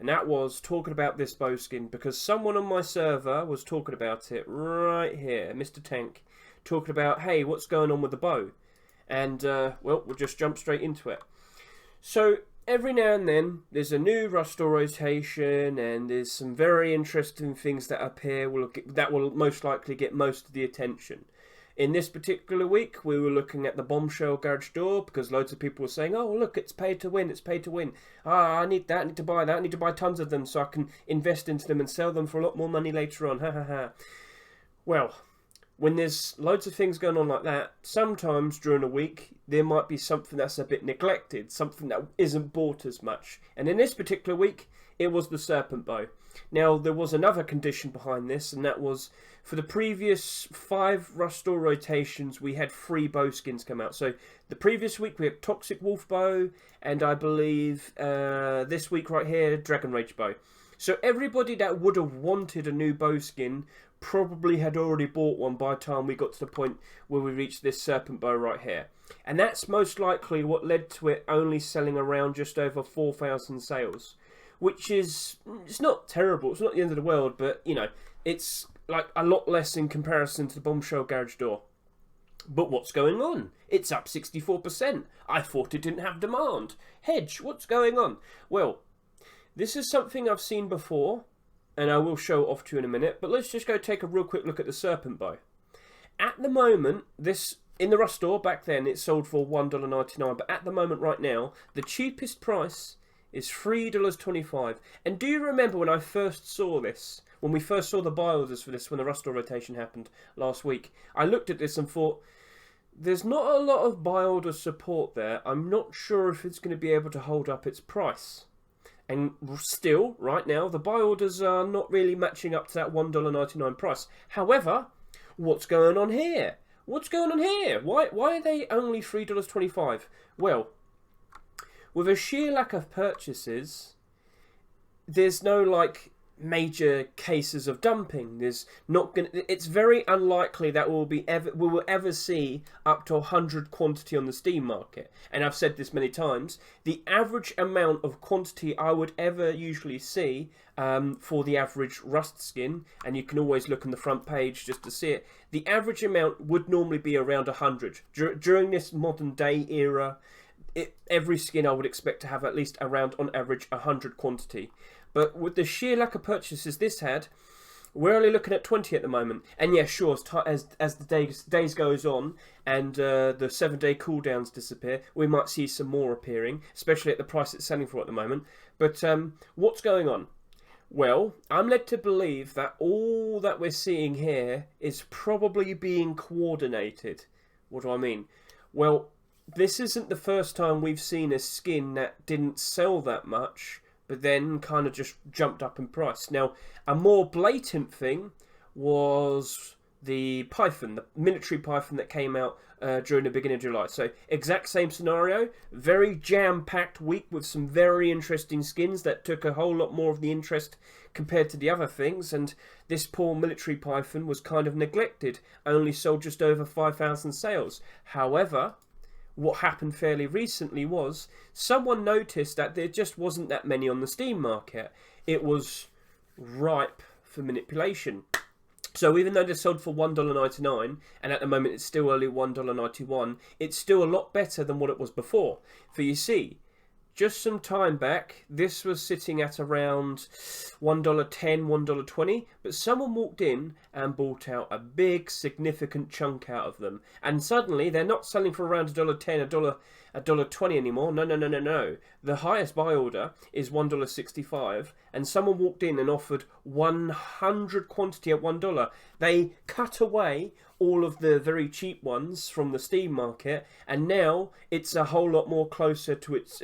and that was talking about this bow skin because someone on my server was talking about it right here, Mr. Tank, talking about, hey, what's going on with the bow? And, well, we'll just jump straight into it. So, every now and then, there's a new restore rotation, and there's some very interesting things that appear that will most likely get most of the attention. In this particular week, we were looking at the bombshell garage door because loads of people were saying, oh, look, it's pay to win, it's pay to win. Ah, I need that, I need to buy that, I need to buy tons of them so I can invest into them and sell them for a lot more money later on, ha ha ha. Well, when there's loads of things going on like that, sometimes during a week, there might be something that's a bit neglected, something that isn't bought as much. And in this particular week, it was the Serpent Bow. Now, there was another condition behind this, and that was for the previous 5 restore rotations, we had 3 bow skins come out. So the previous week, we had Toxic Wolf Bow, and I believe this week right here, Dragon Rage Bow. So everybody that would have wanted a new bow skin probably had already bought one by the time we got to the point where we reached this Serpent Bow right here. And that's most likely what led to it only selling around just over 4,000 sales. Which is, it's not terrible, it's not the end of the world, but, you know, it's like a lot less in comparison to the bombshell garage door. But what's going on? It's up 64%. I thought it didn't have demand. Hedge, what's going on? Well, this is something I've seen before, and I will show off to you in a minute, but let's just go take a real quick look at the Serpent Bow. At the moment, this, in the Rust store, back then, it sold for $1.99, but at the moment right now, the cheapest price is $3.25. And do you remember when I first saw this? When we first saw the buy orders for this, when the Rust store rotation happened last week, I looked at this and thought, there's not a lot of buy order support there. I'm not sure if it's going to be able to hold up its price. And still, right now, the buy orders are not really matching up to that $1.99 price. However, what's going on here? What's going on here? Why are they only $3.25? Well, with a sheer lack of purchases, there's no like major cases of dumping. There's not going. It's very unlikely that we will ever see up to 100 quantity on the Steam market. And I've said this many times. The average amount of quantity I would ever usually see for the average Rust skin, and you can always look on the front page just to see it. The average amount would normally be around 100 during this modern day era. Every skin I would expect to have at least around, on average, 100 quantity. But with the sheer lack of purchases this had, we're only looking at 20 at the moment. And yeah, sure, as the days goes on and the 7-day cooldowns disappear, we might see some more appearing, especially at the price it's selling for at the moment. But what's going on? Well, I'm led to believe that all that we're seeing here is probably being coordinated. What do I mean? Well, this isn't the first time we've seen a skin that didn't sell that much, but then kind of just jumped up in price. Now, a more blatant thing was the Python, the military Python that came out during the beginning of July. So, exact same scenario, very jam-packed week with some very interesting skins that took a whole lot more of the interest compared to the other things, and this poor military Python was kind of neglected, only sold just over 5,000 sales. However, what happened fairly recently was someone noticed that there just wasn't that many on the Steam market. It was ripe for manipulation. So even though they sold for $1.99, and at the moment it's still only $1.91, it's still a lot better than what it was before. For you see, just some time back, this was sitting at around $1.10, $1.20, but someone walked in and bought out a big, significant chunk out of them. And suddenly, they're not selling for around $1.10, $1.20 anymore. No. The highest buy order is $1.65, and someone walked in and offered 100 quantity at $1. They cut away all of the very cheap ones from the Steam market, and now it's a whole lot more closer to its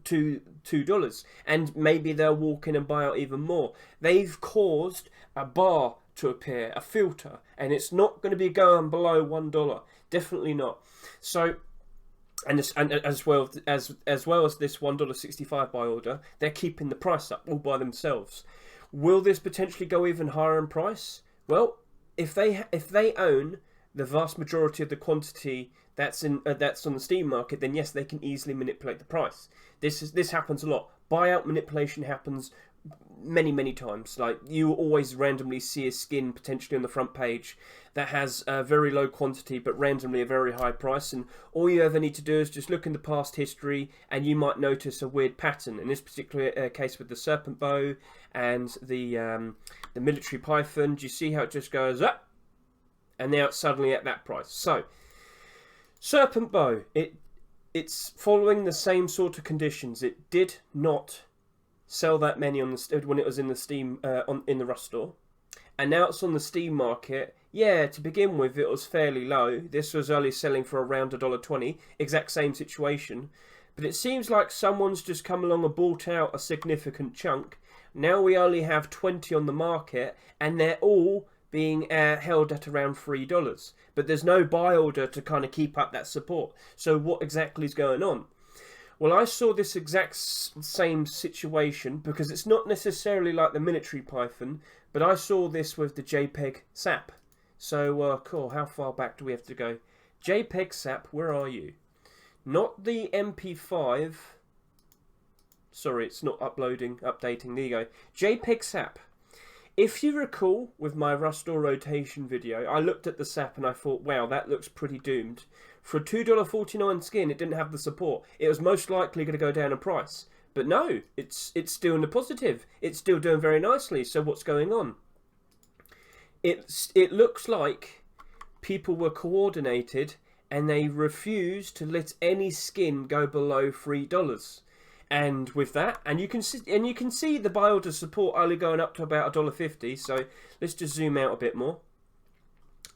to $2, and maybe they'll walk in and buy out even more. They've caused a bar to appear, a filter, and it's not going to be going below $1, definitely not. So, and as well as this $1.65 buy order, they're keeping the price up all by themselves. Will this potentially go even higher in price? Well, if they own the vast majority of the quantity that's on the Steam market, then yes, they can easily manipulate the price. This happens a lot. buyout manipulation happens many times. Like, you always randomly see a skin potentially on the front page that has a very low quantity but randomly a very high price, and all you ever need to do is just look in the past history and you might notice a weird pattern. In this particular case with the Serpent Bow and the military python, do you see how it just goes up and now it's suddenly at that price? So Serpent Bow, it's following the same sort of conditions. It did not sell that many on the when it was in the Steam in the Rust store, and now it's on the Steam market. Yeah, to begin with, it was fairly low. This was only selling for around $1.20. Exact same situation, but it seems like someone's just come along and bought out a significant chunk. Now we only have 20 on the market, and they're all being held at around $3. But there's no buy order to kind of keep up that support. So what exactly is going on? Well, I saw this exact same situation, because it's not necessarily like the military python, but I saw this with the JPEG SAP. So, cool, how far back do we have to go? JPEG SAP, where are you? Not the MP5. Sorry, it's not updating. There you go. JPEG SAP. If you recall, with my Rust or rotation video, I looked at the SAP and I thought, wow, that looks pretty doomed. For a $2.49 skin, it didn't have the support. It was most likely going to go down in price. But no, it's still in the positive. It's still doing very nicely. So what's going on? It looks like people were coordinated and they refused to let any skin go below $3. And with that, and you can see the buy order support only going up to about $1.50. So let's just zoom out a bit more.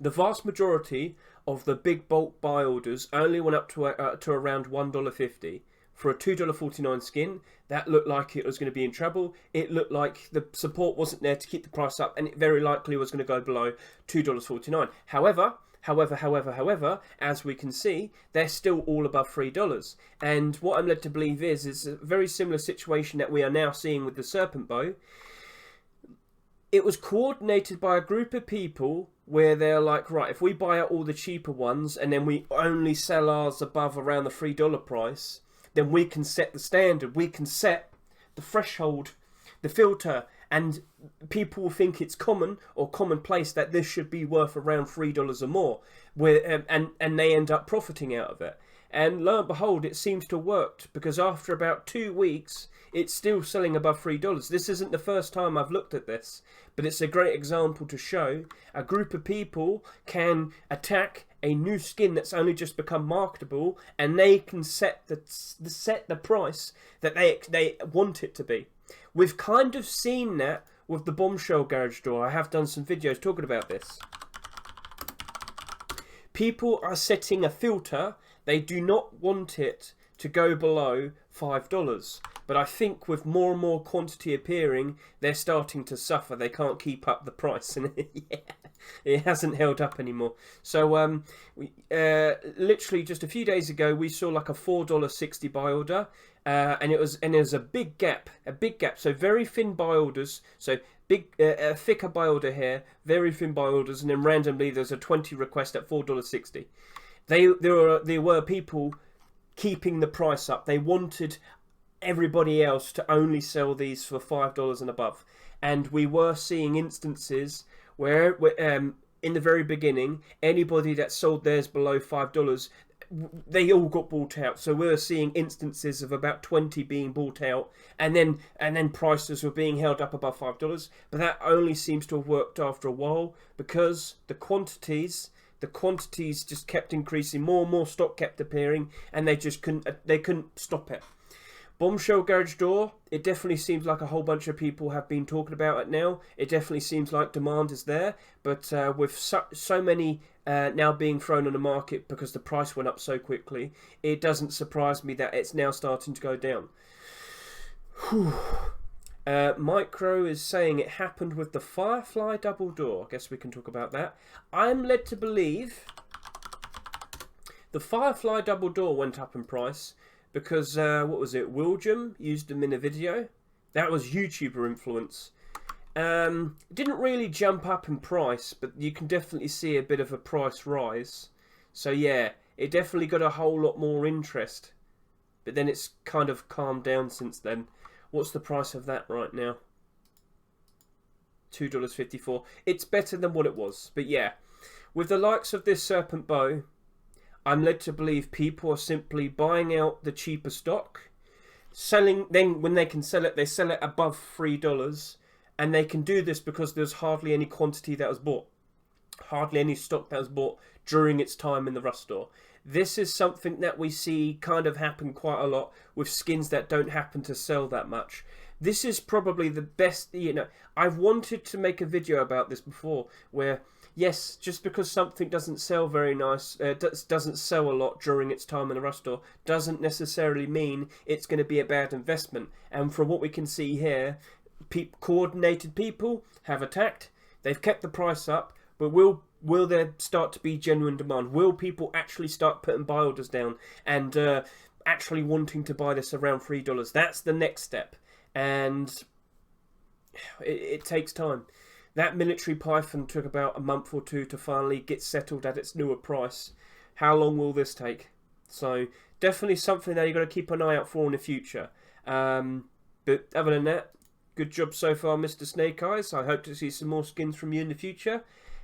The vast majority of the big bulk buy orders only went up to around $1.50 for a $2.49 skin. That looked like it was going to be in trouble. It looked like the support wasn't there to keep the price up, and it very likely was going to go below $2.49. However, as we can see, they're still all above $3. And what I'm led to believe is a very similar situation that we are now seeing with the Serpent Bow. It was coordinated by a group of people where they're like, right, if we buy out all the cheaper ones and then we only sell ours above around the $3 price, then we can set the standard, we can set the threshold, the filter, and people will think it's common or commonplace that this should be worth around $3 or more, and they end up profiting out of it. And lo and behold, it seems to have worked, because after about 2 weeks, it's still selling above $3. This isn't the first time I've looked at this, but it's a great example to show a group of people can attack a new skin that's only just become marketable, and they can set the price that they want it to be. We've kind of seen that with the bombshell garage door. I have done some videos talking about this. People are setting a filter. They do not want it to go below $5. But I think with more and more quantity appearing, they're starting to suffer. They can't keep up the price, and yeah, it hasn't held up anymore. So literally just a few days ago, we saw like a $4.60 buy order, and it was a big gap. So very thin buy orders. So big, thicker buy order here, very thin buy orders, and then randomly there's a 20 request at $4.60. There were people keeping the price up. They wanted everybody else to only sell these for $5 and above, and we were seeing instances where in the very beginning, anybody that sold theirs below $5, they all got bought out. So we were seeing instances of about 20 being bought out, and then prices were being held up above $5. But that only seems to have worked after a while, because the quantities just kept increasing. More and more stock kept appearing, and they couldn't stop it. Bombshell garage door, it definitely seems like a whole bunch of people have been talking about it now. It definitely seems like demand is there, but with so many now being thrown on the market because the price went up so quickly, it doesn't surprise me that it's now starting to go down. Micro is saying it happened with the Firefly double door. I guess we can talk about that. I'm led to believe the Firefly double door went up in price because, what was it, William used them in a video. That was YouTuber influence. It didn't really jump up in price, but you can definitely see a bit of a price rise. So yeah, it definitely got a whole lot more interest. But then it's kind of calmed down since then. What's the price of that right now? $2.54. It's better than what it was. But yeah, with the likes of this Serpent Bow, I'm led to believe people are simply buying out the cheaper stock, selling. Then when they can sell it, they sell it above $3, and they can do this because there's hardly any quantity that was bought, hardly any stock that was bought during its time in the Rust store. This is something that we see kind of happen quite a lot with skins that don't happen to sell that much. This is probably the best, I've wanted to make a video about this before, where, yes, just because something doesn't sell very nice, doesn't sell a lot during its time in the Rust store, doesn't necessarily mean it's going to be a bad investment. And from what we can see here, coordinated people have attacked, they've kept the price up, but will there start to be genuine demand? Will people actually start putting buy orders down and actually wanting to buy this around $3? That's the next step. And it takes time. That military python took about a month or two to finally get settled at its newer price. How long will this take? So definitely something that you've got to keep an eye out for in the future. But other than that, good job so far, Mr. Snake Eyes. I hope to see some more skins from you in the future.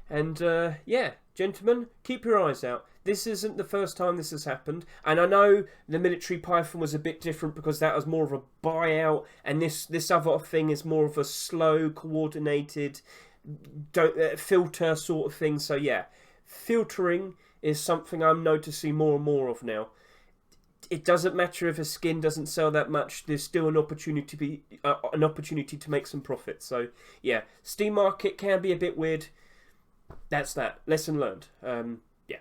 And yeah, gentlemen, keep your eyes out. This isn't the first time this has happened. And I know the military python was a bit different because that was more of a buyout. And this other thing is more of a slow, coordinated, filter sort of thing. So yeah, filtering is something I'm noticing more and more of now. It doesn't matter if a skin doesn't sell that much. There's still an opportunity to make some profit. So yeah, Steam market can be a bit weird. That's that. Lesson learned. Yeah.